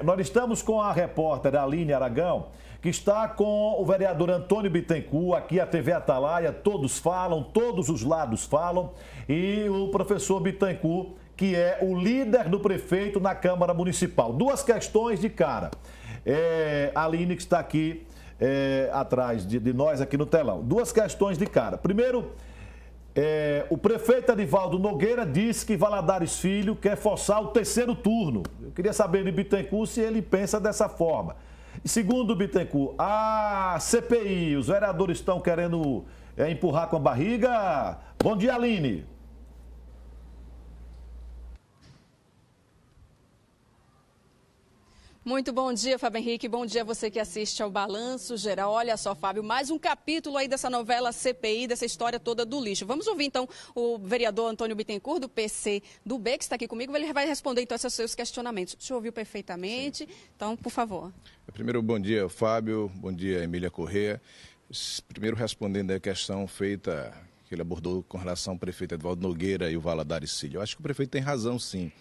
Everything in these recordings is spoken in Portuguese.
Nós estamos com a repórter Aline Aragão, que está com o vereador Antônio Bittencourt, aqui a TV Atalaia, todos falam, todos os lados falam, e o professor Bittencourt, que é o líder do prefeito na Câmara Municipal. Duas questões de cara. A Aline, que está aqui atrás de nós, aqui no telão. Duas questões de cara. Primeiro, o prefeito Edivaldo Nogueira disse que Valadares Filho quer forçar o terceiro turno. Eu queria saber de Bittencourt se ele pensa dessa forma. E segundo Bittencourt, a CPI, os vereadores estão querendo empurrar com a barriga. Bom dia, Aline. Muito bom dia, Fábio Henrique. Bom dia a você que assiste ao Balanço Geral. Olha só, Fábio, mais um capítulo aí dessa novela CPI, dessa história toda do lixo. Vamos ouvir, então, o vereador Antônio Bittencourt, do PCdoB, que está aqui comigo. Ele vai responder, então, esses seus questionamentos. O senhor ouviu perfeitamente, então, por favor. Primeiro, bom dia, Fábio. Bom dia, Emília Corrêa. Primeiro, respondendo a questão feita, que ele abordou com relação ao prefeito Edivaldo Nogueira e o Valadares Filho. Eu acho que o prefeito tem razão, sim.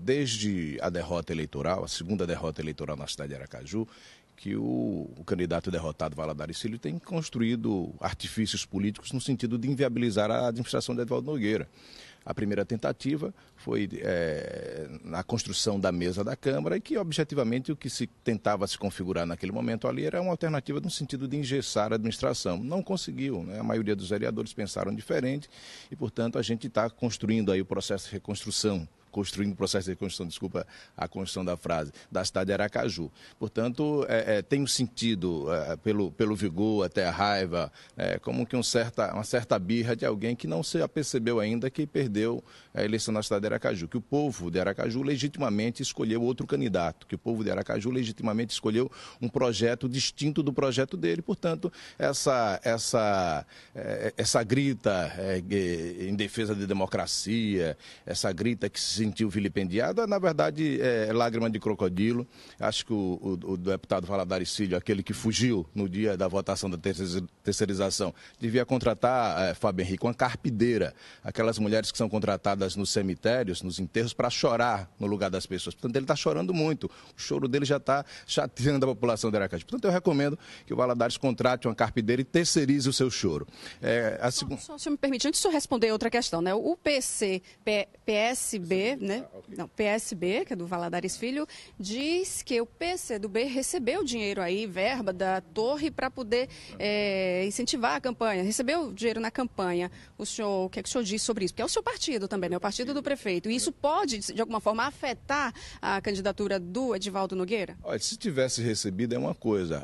Desde a derrota eleitoral, a segunda derrota eleitoral na cidade de Aracaju, que o candidato derrotado, Valadares Filho, tem construído artifícios políticos no sentido de inviabilizar a administração de Edivaldo Nogueira. A primeira tentativa foi na construção da mesa da Câmara e que, objetivamente, o que se tentava se configurar naquele momento ali era uma alternativa no sentido de engessar a administração. Não conseguiu, né? A maioria dos vereadores pensaram diferente e, portanto, a gente está construindo aí o processo de reconstrução. Construindo o processo de reconstrução, desculpa a construção da frase, da cidade de Aracaju. Portanto, tem um sentido, pelo vigor, até a raiva, como que uma certa birra de alguém que não se apercebeu ainda que perdeu a eleição na cidade de Aracaju, que o povo de Aracaju legitimamente escolheu outro candidato, que o povo de Aracaju legitimamente escolheu um projeto distinto do projeto dele. Portanto, essa grita em defesa da democracia, essa grita que se sentiu vilipendiada, na verdade, é lágrima de crocodilo. Acho que o deputado Valadares Filho, aquele que fugiu no dia da votação da terceirização, devia contratar, Fábio Henrique, uma carpideira, aquelas mulheres que são contratadas nos cemitérios, nos enterros, para chorar no lugar das pessoas. Portanto, ele está chorando muito. O choro dele já está chateando a população de Aracaju. Portanto, eu recomendo que o Valadares contrate uma carpideira e terceirize o seu choro. Se me permite, antes de eu responder outra questão, né? O PSB, né? Não, PSB, que é do Valadares Filho, diz que o PCdoB recebeu dinheiro aí, verba da Torre, para poder incentivar a campanha. Recebeu dinheiro na campanha. O que é que o senhor diz sobre isso? Porque é o seu partido também, né? O partido do prefeito. E isso pode, de alguma forma, afetar a candidatura do Edivaldo Nogueira? Olha, se tivesse recebido é uma coisa.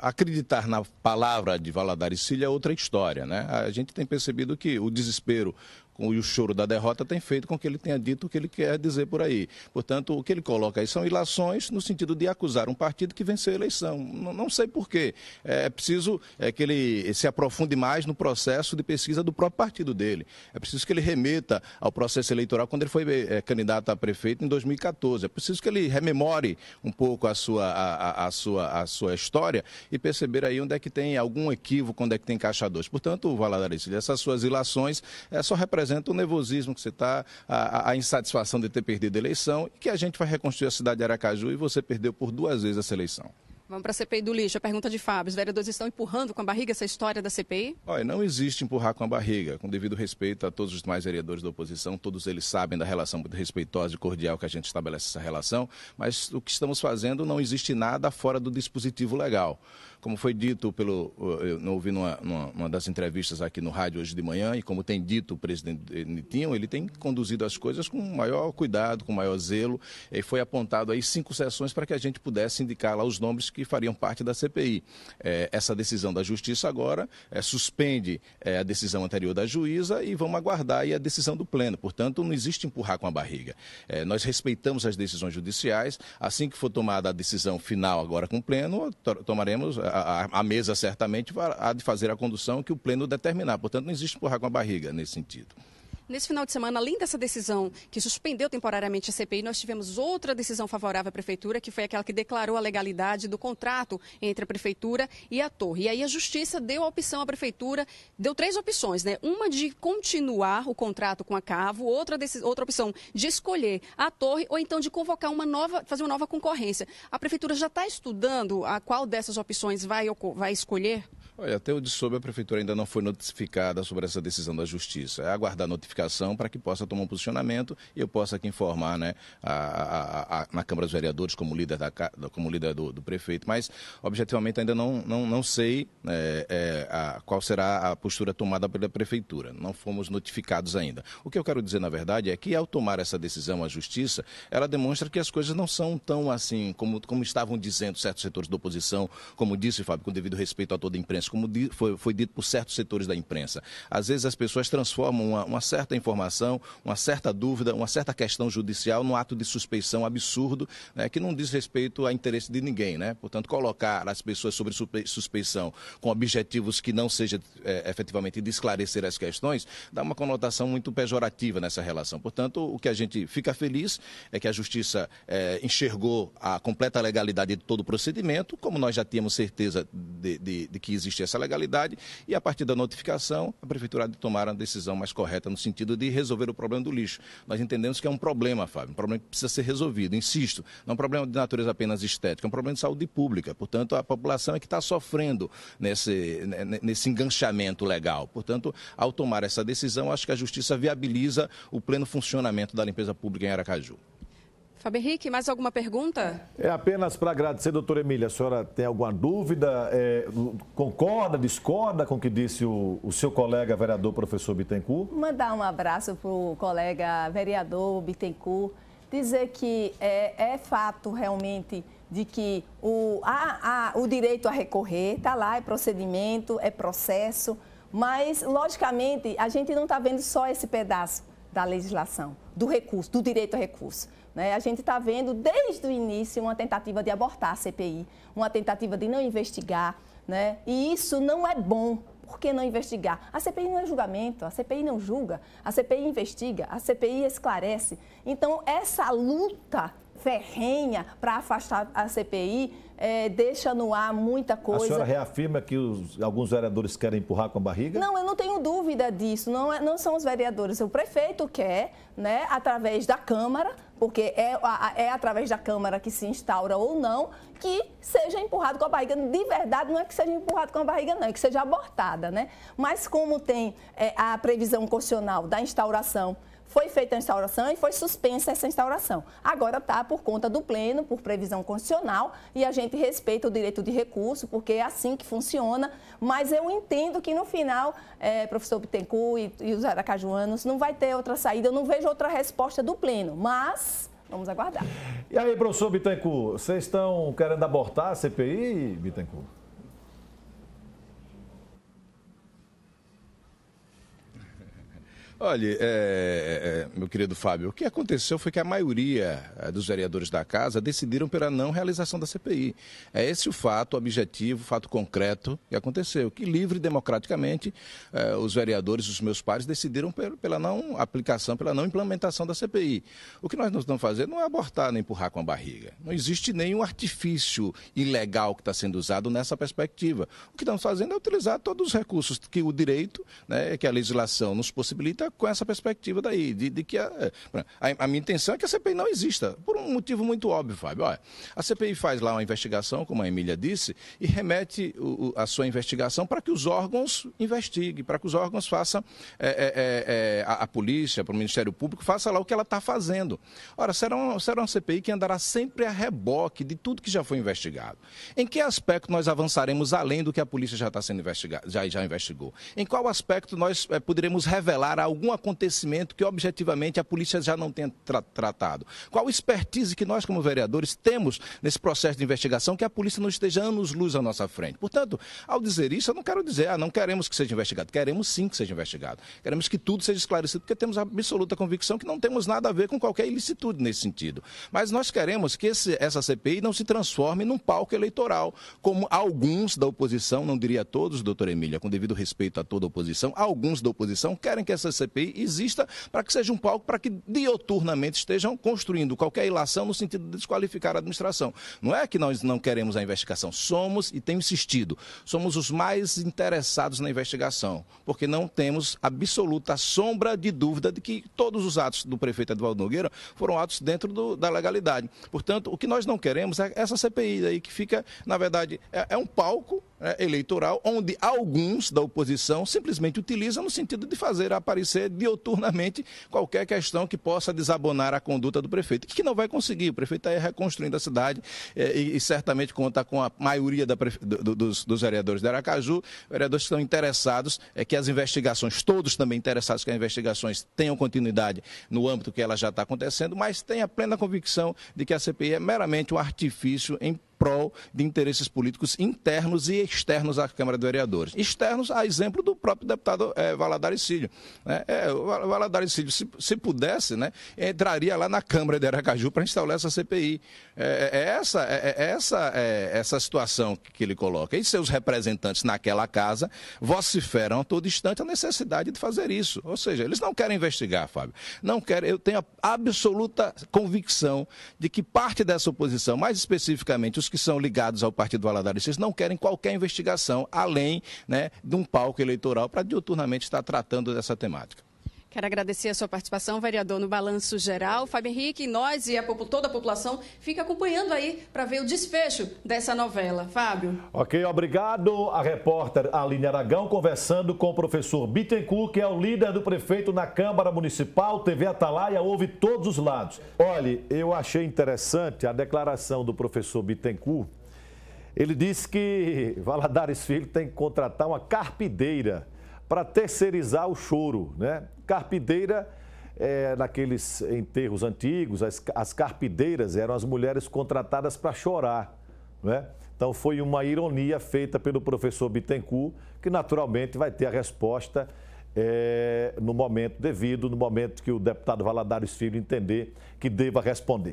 Acreditar na palavra de Valadares Filho é outra história, né? A gente tem percebido que o desespero e o choro da derrota tem feito com que ele tenha dito o que ele quer dizer por aí. Portanto, o que ele coloca aí são ilações no sentido de acusar um partido que venceu a eleição. Não sei por quê. É preciso que ele se aprofunde mais no processo de pesquisa do próprio partido dele. É preciso que ele remeta ao processo eleitoral quando ele foi candidato a prefeito em 2014. É preciso que ele rememore um pouco a sua história e perceber aí onde é que tem algum equívoco, onde é que tem caixadores. Portanto, Valadares, essas suas ilações só representam o nervosismo que você está, a insatisfação de ter perdido a eleição e que a gente vai reconstruir a cidade de Aracaju e você perdeu por 2 vezes essa eleição. Vamos para a CPI do lixo. A pergunta de Fábio. Os vereadores estão empurrando com a barriga essa história da CPI? Olha, não existe empurrar com a barriga. Com devido respeito a todos os demais vereadores da oposição, todos eles sabem da relação muito respeitosa e cordial que a gente estabelece essa relação, mas o que estamos fazendo não existe nada fora do dispositivo legal. Como foi dito eu não ouvi numa das entrevistas aqui no rádio hoje de manhã, e como tem dito o presidente Nitinho, ele tem conduzido as coisas com maior cuidado, com maior zelo, e foi apontado aí 5 sessões para que a gente pudesse indicar lá os nomes que fariam parte da CPI. Essa decisão da Justiça agora suspende a decisão anterior da juíza e vamos aguardar aí a decisão do pleno. Portanto, não existe empurrar com a barriga. Nós respeitamos as decisões judiciais. Assim que for tomada a decisão final agora com o pleno, tomaremos, a mesa certamente há de fazer a condução que o pleno determinar. Portanto, não existe empurrar com a barriga nesse sentido. Nesse final de semana, além dessa decisão que suspendeu temporariamente a CPI, nós tivemos outra decisão favorável à Prefeitura, que foi aquela que declarou a legalidade do contrato entre a Prefeitura e a Torre. E aí a Justiça deu a opção à Prefeitura, deu 3 opções, né? Uma de continuar o contrato com a Cavo, outra opção de escolher a Torre ou então de convocar fazer uma nova concorrência. A Prefeitura já está estudando a qual dessas opções vai escolher? Olha, até onde soube, a Prefeitura ainda não foi notificada sobre essa decisão da Justiça. É aguardar a notificação para que possa tomar um posicionamento e eu possa aqui informar, né, na Câmara dos Vereadores como líder, do prefeito. Mas, objetivamente, ainda não sei qual será a postura tomada pela Prefeitura. Não fomos notificados ainda. O que eu quero dizer, na verdade, é que ao tomar essa decisão a Justiça, ela demonstra que as coisas não são tão assim como estavam dizendo certos setores da oposição, como disse, Fábio, com devido respeito a toda a imprensa, como foi dito por certos setores da imprensa. Às vezes as pessoas transformam uma certa informação, uma certa dúvida, uma certa questão judicial num ato de suspeição absurdo, né, que não diz respeito a interesse de ninguém, né? Portanto, colocar as pessoas sobre suspeição com objetivos que não seja efetivamente de esclarecer as questões, dá uma conotação muito pejorativa nessa relação. Portanto, o que a gente fica feliz é que a Justiça enxergou a completa legalidade de todo o procedimento, como nós já tínhamos certeza de que existe essa legalidade, e a partir da notificação, a Prefeitura há de tomar a decisão mais correta no sentido de resolver o problema do lixo. Nós entendemos que é um problema, Fábio, um problema que precisa ser resolvido, insisto, não é um problema de natureza apenas estética, é um problema de saúde pública. Portanto, a população é que está sofrendo nesse enganchamento legal. Portanto, ao tomar essa decisão, acho que a Justiça viabiliza o pleno funcionamento da limpeza pública em Aracaju. Fábio Henrique, mais alguma pergunta? É apenas para agradecer, doutora Emília. A senhora tem alguma dúvida? Concorda, discorda com o que disse o seu colega vereador, professor Bittencourt? Mandar um abraço para o colega vereador Bittencourt, dizer que é fato realmente de que o direito a recorrer está lá, é procedimento, é processo, mas, logicamente, a gente não está vendo só esse pedaço da legislação, do recurso, do direito a recurso. A gente está vendo desde o início uma tentativa de abortar a CPI, uma tentativa de não investigar, né? E isso não é bom. Por que não investigar? A CPI não é julgamento, a CPI não julga, a CPI investiga, a CPI esclarece. Então, essa luta ferrenha para afastar a CPI deixa no ar muita coisa. A senhora reafirma que alguns vereadores querem empurrar com a barriga? Não, eu não tenho dúvida disso. Não são os vereadores. O prefeito quer, né, através da Câmara, porque é através da Câmara que se instaura ou não, que seja empurrado com a barriga. De verdade, não é que seja empurrado com a barriga, não, é que seja abortada, né? Mas como tem a previsão constitucional da instauração, foi feita a instauração e foi suspensa essa instauração. Agora está por conta do Pleno, por previsão constitucional, e a gente respeita o direito de recurso, porque é assim que funciona. Mas eu entendo que no final, professor Bittencourt e os aracajuanos, não vai ter outra saída, eu não vejo outra resposta do Pleno, mas vamos aguardar. E aí, professor Bittencourt, vocês estão querendo abortar a CPI, Bittencourt? Olha, meu querido Fábio, o que aconteceu foi que a maioria dos vereadores da casa decidiram pela não realização da CPI. É esse o fato objetivo, o fato concreto que aconteceu, que livre e democraticamente os vereadores, os meus pares, decidiram pela não aplicação, pela não implementação da CPI. O que nós não estamos fazendo não é abortar nem empurrar com a barriga. Não existe nenhum artifício ilegal que está sendo usado nessa perspectiva. O que estamos fazendo é utilizar todos os recursos que o direito, né, que a legislação nos possibilita, com essa perspectiva daí, de que a minha intenção é que a CPI não exista, por um motivo muito óbvio, Fábio. Olha, a CPI faz lá uma investigação, como a Emília disse, e remete a sua investigação para que os órgãos investiguem, para que os órgãos façam, a polícia, para o Ministério Público, faça lá o que ela está fazendo. Ora, será uma CPI que andará sempre a reboque de tudo que já foi investigado. Em que aspecto nós avançaremos além do que a polícia já está sendo investigada, já investigou? Em qual aspecto nós poderemos revelar algum acontecimento que objetivamente a polícia já não tenha tratado? Qual expertise que nós como vereadores temos nesse processo de investigação que a polícia não esteja anos-luz à nossa frente? Portanto, ao dizer isso, eu não quero dizer, não queremos que seja investigado. Queremos sim que seja investigado. Queremos que tudo seja esclarecido, porque temos a absoluta convicção que não temos nada a ver com qualquer ilicitude nesse sentido. Mas nós queremos que essa CPI não se transforme num palco eleitoral, como alguns da oposição, não diria todos, doutora Emília, com devido respeito a toda a oposição, alguns da oposição querem que essa CPI CPI exista para que seja um palco para que dioturnamente estejam construindo qualquer ilação no sentido de desqualificar a administração. Não é que nós não queremos a investigação, somos, e tenho insistido, somos os mais interessados na investigação, porque não temos absoluta sombra de dúvida de que todos os atos do prefeito Edvaldo Nogueira foram atos dentro da legalidade. Portanto, o que nós não queremos é essa CPI aí que fica, na verdade, é um palco eleitoral onde alguns da oposição simplesmente utilizam no sentido de fazer aparecer dioturnamente qualquer questão que possa desabonar a conduta do prefeito, que não vai conseguir. O prefeito está reconstruindo a cidade e certamente conta com a maioria dos vereadores de Aracaju, vereadores que estão interessados que as investigações, todos também interessados que as investigações tenham continuidade no âmbito que ela já está acontecendo, mas tenha plena convicção de que a CPI é meramente um artifício em prol de interesses políticos internos e externos à Câmara de Vereadores. Externos, a exemplo do próprio deputado Valadares Filho. O Valadares Filho, se pudesse, entraria lá na Câmara de Aracaju para instaurar essa CPI. Essa situação que ele coloca. E seus representantes naquela casa vociferam a todo instante a necessidade de fazer isso. Ou seja, eles não querem investigar, Fábio. Não querem. Eu tenho a absoluta convicção de que parte dessa oposição, mais especificamente os que são ligados ao Partido Valadares Filho, não querem qualquer investigação além de um palco eleitoral para diuturnamente estar tratando dessa temática. Quero agradecer a sua participação, vereador, no Balanço Geral. Fábio Henrique, nós e toda a população fica acompanhando aí para ver o desfecho dessa novela. Fábio. Ok, obrigado. A repórter Aline Aragão conversando com o professor Bittencourt, que é o líder do prefeito na Câmara Municipal. TV Atalaia ouve todos os lados. Olha, eu achei interessante a declaração do professor Bittencourt. Ele disse que Valadares Filho tem que contratar uma carpideira para terceirizar o choro, Carpideira, naqueles enterros antigos, as carpideiras eram as mulheres contratadas para chorar, Então foi uma ironia feita pelo professor Bittencourt, que naturalmente vai ter a resposta no momento devido, no momento que o deputado Valadares Filho entender que deva responder.